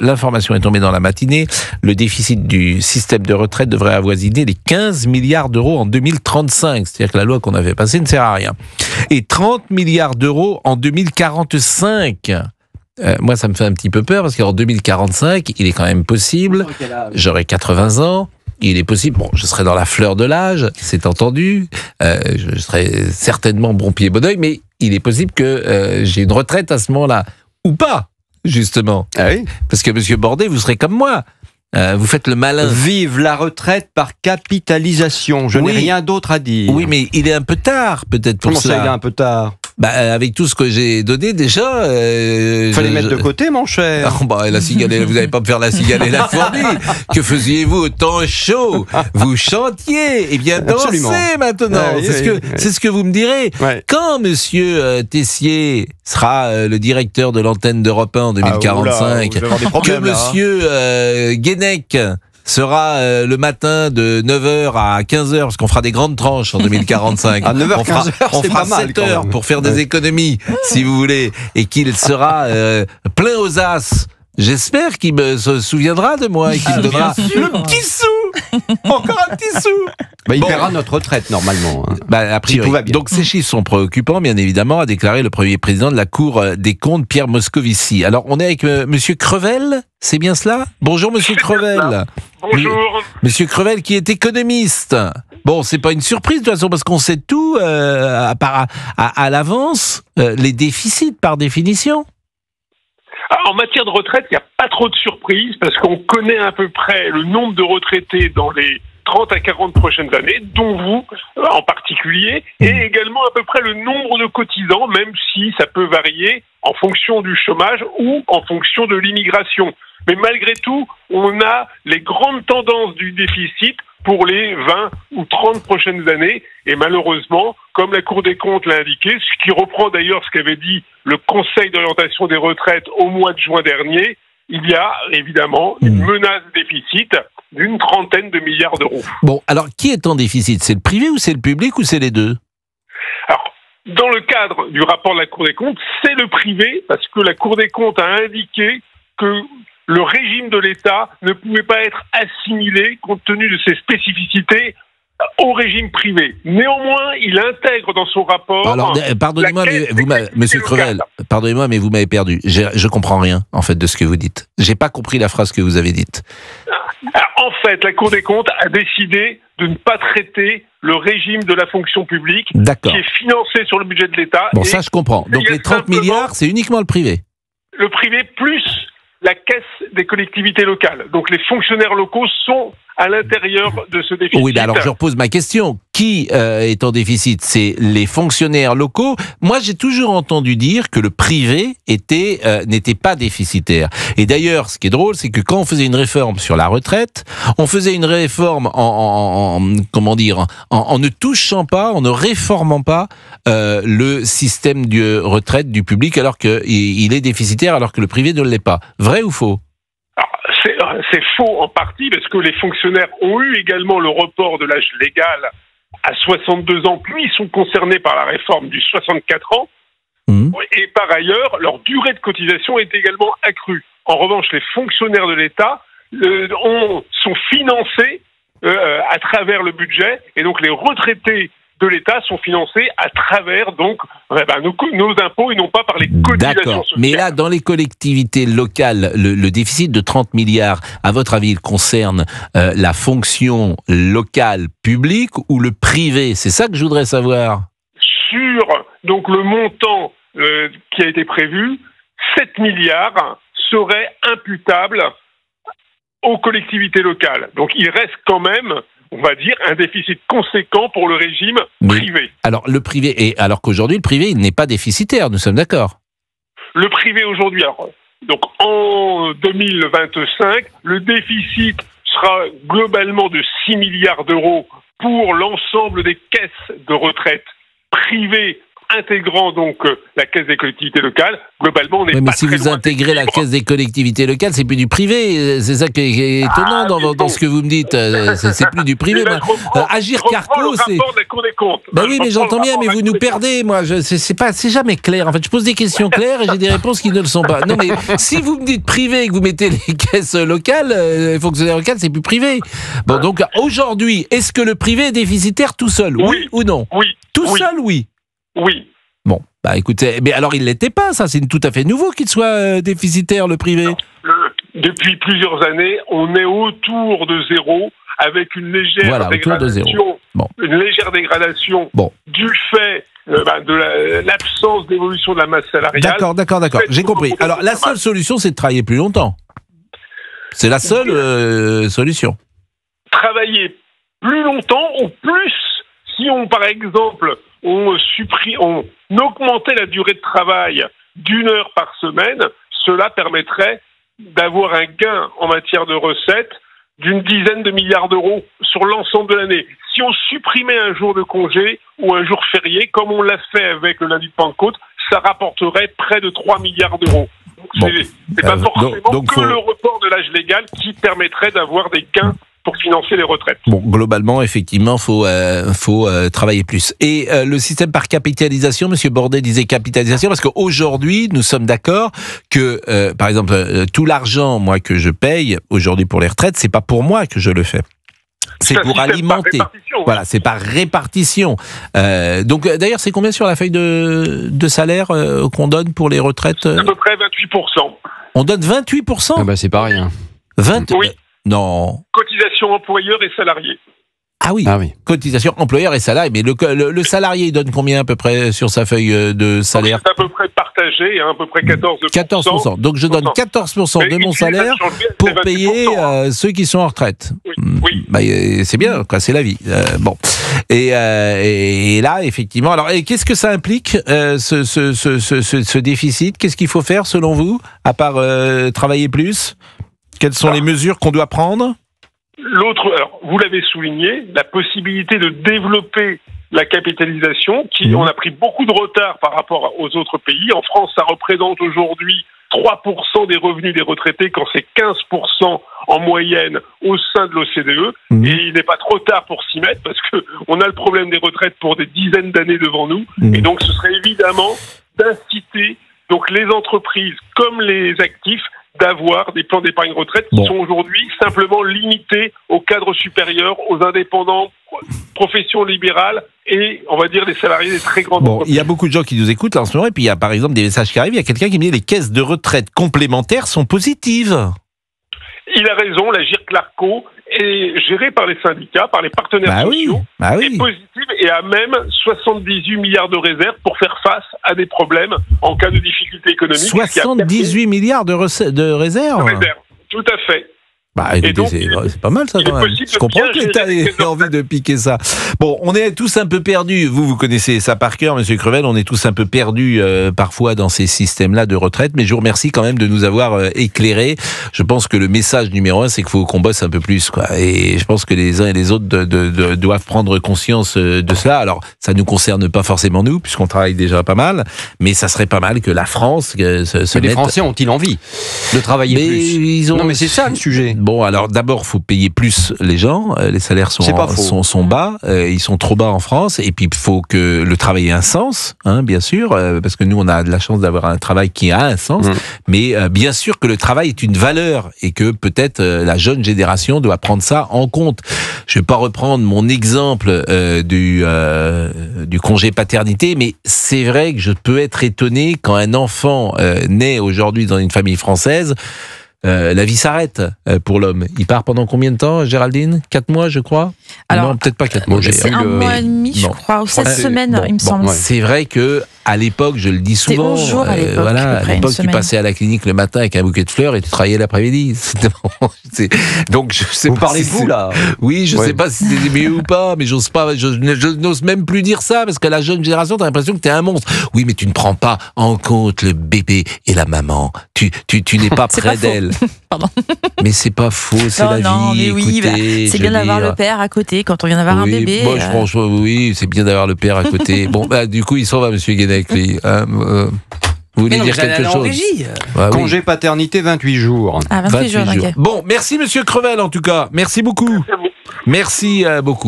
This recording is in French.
L'information est tombée dans la matinée. Le déficit du système de retraite devrait avoisiner les 15 milliards d'euros en 2035. C'est-à-dire que la loi qu'on avait passée ne sert à rien. Et 30 milliards d'euros en 2045. Moi, ça me fait un petit peu peur parce qu'en 2045, il est quand même possible. J'aurai 80 ans. Il est possible, bon, je serai dans la fleur de l'âge, c'est entendu. Je serai certainement bon pied bon oeil, mais il est possible que j'ai une retraite à ce moment-là. Ou pas. Justement. Ah oui. Parce que Monsieur Bordet, vous serez comme moi. Vous faites le malin. Vive la retraite par capitalisation. Je n'ai rien d'autre à dire. Oui, mais il est un peu tard, peut-être pour Comment ça. Ça, il est un peu tard. Avec tout ce que j'ai donné déjà... Fallait mettre de côté, mon cher. La cigale, vous n'allez pas me faire la cigale et la fourmi. Que faisiez-vous au temps chaud? Vous chantiez. Eh bien, dansez maintenant. C'est ce que vous me direz. Ouais. Quand Monsieur Tessier sera le directeur de l'antenne d'Europe 1 en 2045, que Monsieur Guénec sera le matin de 9h à 15h, parce qu'on fera des grandes tranches en 2045. À 9h, 15h, on fera 7 heures pour faire des économies, si vous voulez, et qu'il sera plein aux as. J'espère qu'il se souviendra de moi et qu'il me donnera le petit sou. Encore un petit sou. Il paiera notre retraite, normalement. A priori. Donc ces chiffres sont préoccupants, bien évidemment, a déclaré le premier président de la Cour des comptes, Pierre Moscovici. Alors, on est avec Monsieur Crevel, c'est bien cela? Bonjour, Monsieur Crevel. Bonjour. Monsieur Crevel, qui est économiste. Bon, c'est pas une surprise, de toute façon, parce qu'on sait tout à l'avance, les déficits, par définition. En matière de retraite, il n'y a pas trop de surprises parce qu'on connaît à peu près le nombre de retraités dans les 30 à 40 prochaines années, dont vous en particulier, et également à peu près le nombre de cotisants, même si ça peut varier en fonction du chômage ou en fonction de l'immigration. Mais malgré tout, on a les grandes tendances du déficit pour les 20 ou 30 prochaines années. Et malheureusement, comme la Cour des comptes l'a indiqué, ce qui reprend d'ailleurs ce qu'avait dit le Conseil d'orientation des retraites au mois de juin dernier, il y a évidemment une menace de déficit d'une 30aine de milliards d'euros. Bon, alors qui est en déficit? C'est le privé ou c'est le public ou c'est les deux? Alors, dans le cadre du rapport de la Cour des comptes, c'est le privé, parce que la Cour des comptes a indiqué que le régime de l'État ne pouvait pas être assimilé, compte tenu de ses spécificités, au régime privé. Néanmoins, il intègre dans son rapport... Alors, pardonnez-moi, Monsieur Crevel, pardonnez-moi, mais vous m'avez perdu. Je comprends rien, en fait, de ce que vous dites. J'ai pas compris la phrase que vous avez dite. En fait, la Cour des comptes a décidé de ne pas traiter le régime de la fonction publique qui est financé sur le budget de l'État. Bon, ça, je comprends. Donc, les 30 milliards, c'est uniquement le privé. Le privé plus la caisse des collectivités locales. Donc, les fonctionnaires locaux sont à l'intérieur de ce déficit. Oui, alors je repose ma question. Qui est en déficit? C'est les fonctionnaires locaux. Moi, j'ai toujours entendu dire que le privé n'était pas déficitaire. Et d'ailleurs, ce qui est drôle, c'est que quand on faisait une réforme sur la retraite, on faisait une réforme en ne touchant pas, en ne réformant pas le système de retraite du public, alors qu'il est déficitaire, alors que le privé ne l'est pas. Vrai ou faux? C'est faux en partie, parce que les fonctionnaires ont eu également le report de l'âge légal à 62 ans, puis ils sont concernés par la réforme du 64 ans, et par ailleurs, leur durée de cotisation est également accrue. En revanche, les fonctionnaires de l'État sont financés à travers le budget, et donc les retraités de l'État sont financés à travers donc nos impôts et non pas par les cotisations sociales. Mais là, dans les collectivités locales, le déficit de 30 milliards, à votre avis, il concerne la fonction locale publique ou le privé? C'est ça que je voudrais savoir. Sur donc le montant qui a été prévu, 7 milliards seraient imputables aux collectivités locales. Donc il reste quand même, on va dire, un déficit conséquent pour le régime privé. Alors alors qu'aujourd'hui, le privé, il n'est pas déficitaire, nous sommes d'accord? Le privé aujourd'hui, donc en 2025, le déficit sera globalement de 6 milliards d'euros pour l'ensemble des caisses de retraite privées intégrant donc la caisse des collectivités locales, globalement, on n'est Oui, pas mais si très vous loin intégrez la d'équilibre. caisse des collectivités locales, c'est plus du privé. C'est ça qui est étonnant Ah, dans, mais dans bon. ce que vous me dites. C'est plus du privé. Mais là, Moi, Agir je reprends Carco, le c'est... rapport de la Cour des comptes. Ben Je oui, mais reprends j'entends le bien, rapport mais de la vous Cour nous des comptes. perdez. Moi, c'est jamais clair. En fait, je pose des questions claires et j'ai des réponses qui ne le sont pas. Non, mais si vous me dites privé et que vous mettez les caisses locales, les fonctionnaires locaux, c'est plus privé. Bon, donc aujourd'hui, est-ce que le privé est déficitaire tout seul? Oui ou non? Oui. Tout Oui. seul, oui. Oui. Bon, bah écoutez, mais alors il l'était pas, ça, c'est tout à fait nouveau qu'il soit déficitaire, le privé. Depuis plusieurs années, on est autour de zéro, avec une légère autour de zéro. dégradation, Bon. une légère dégradation Bon. du fait de l'absence d'évolution de la masse salariale. D'accord, j'ai compris. Alors la seule solution, c'est de travailler plus longtemps. C'est la seule solution. Travailler plus longtemps, ou plus, si on, par exemple, on augmentait la durée de travail d'1 heure par semaine, cela permettrait d'avoir un gain en matière de recettes d'une dizaine de milliards d'euros sur l'ensemble de l'année. Si on supprimait un jour de congé ou un jour férié, comme on l'a fait avec le lundi de Pentecôte, ça rapporterait près de 3 milliards d'euros. Donc Bon. c'est pas forcément donc que faut... le report de l'âge légal qui permettrait d'avoir des gains pour financer les retraites. Bon, globalement, effectivement, faut travailler plus. Et le système par capitalisation, Monsieur Bordet disait capitalisation, parce qu'aujourd'hui, nous sommes d'accord que, par exemple, tout l'argent, moi, que je paye aujourd'hui pour les retraites, c'est pas pour moi que je le fais. C'est pour alimenter. Voilà, c'est par répartition. Donc, d'ailleurs, c'est combien sur la feuille de salaire qu'on donne pour les retraites? À peu près 28%. On donne 28%? Ah bah c'est pas rien. 20... Oui. Non. Cotisation employeur et salarié. Ah oui. Cotisation employeur et salarié. Mais le salarié, il donne combien à peu près sur sa feuille de salaire? C'est à peu près partagé, à peu près 14%. 14%. Donc je donne 14% de mon salaire pour payer ceux qui sont en retraite. Oui. Bah, c'est bien, quoi, c'est la vie. Bon. Et là, effectivement. Alors, qu'est-ce que ça implique, ce déficit? Qu'est-ce qu'il faut faire, selon vous, à part travailler plus? Quelles sont les mesures qu'on doit prendre? Alors, vous l'avez souligné, la possibilité de développer la capitalisation, on a pris beaucoup de retard par rapport aux autres pays. En France, ça représente aujourd'hui 3% des revenus des retraités, quand c'est 15% en moyenne au sein de l'OCDE. Et il n'est pas trop tard pour s'y mettre, parce que on a le problème des retraites pour des dizaines d'années devant nous. Et donc, ce serait évidemment d'inciter donc les entreprises comme les actifs d'avoir des plans d'épargne retraite qui sont aujourd'hui simplement limités aux cadres supérieurs, aux indépendants, professions libérales et, on va dire, les salariés des très grandes entreprises. Il y a beaucoup de gens qui nous écoutent là en ce moment, et puis il y a par exemple des messages qui arrivent, il y a quelqu'un qui me dit les caisses de retraite complémentaires sont positives. Il a raison, la GIRC-LARCO est gérée par les syndicats, par les partenaires sociaux, est positive et a même 78 milliards de réserves pour faire face à des problèmes en cas de difficultés économiques. 78 milliards de réserves. Tout à fait. Bah, écoutez, c'est pas mal ça quand même. Je comprends que l'État ait envie de piquer ça. Bon, on est tous un peu perdus. Vous connaissez ça par cœur, Monsieur Crevel. On est tous un peu perdus parfois dans ces systèmes-là de retraite. Mais je vous remercie quand même de nous avoir éclairés. Je pense que le message numéro 1, c'est qu'il faut qu'on bosse un peu plus, quoi. Et je pense que les uns et les autres doivent prendre conscience de cela. Alors, ça nous concerne pas forcément nous, puisqu'on travaille déjà pas mal. Mais ça serait pas mal que la France se mette... Les Français ont-ils envie de travailler plus? Non, mais c'est ça le sujet. Bon, alors d'abord, faut payer plus les gens. Les salaires sont bas. Ils sont trop bas en France. Et puis, il faut que le travail ait un sens, hein, bien sûr, parce que nous, on a de la chance d'avoir un travail qui a un sens. Mais bien sûr que le travail est une valeur et que peut-être la jeune génération doit prendre ça en compte. Je vais pas reprendre mon exemple du congé paternité, mais c'est vrai que je peux être étonné quand un enfant naît aujourd'hui dans une famille française. La vie s'arrête pour l'homme. Il part pendant combien de temps, Géraldine? 4 mois, je crois. Alors, non, peut-être pas 4 mois. C'est 1 mois et demi, je crois, ou 16 semaines, il me semble. C'est vrai que à l'époque, je le dis souvent, 11 jours à l'époque, à l'époque, tu passais à la clinique le matin avec un bouquet de fleurs et tu travaillais l'après-midi. Donc je sais vous pas parlez de vous là. Oui, je sais pas si c'est mieux ou pas, mais j'ose pas, je n'ose même plus dire ça parce que la jeune génération, t'as l'impression que t'es un monstre. Oui, mais tu ne prends pas en compte le bébé et la maman. Tu n'es pas près d'elle. Pardon. Mais c'est pas faux, c'est la vie. Mais oui, écoutez, c'est bien d'avoir le père à côté quand on vient d'avoir un bébé. Moi, franchement, oui, c'est bien d'avoir le père à côté. Bon, du coup, il s'en va, Monsieur Guénec, lui. Vous voulez dire quelque chose? Congé paternité 28 jours. Ah, 28 jours, ok. Bon, merci Monsieur Crevel en tout cas. Merci beaucoup. Merci beaucoup.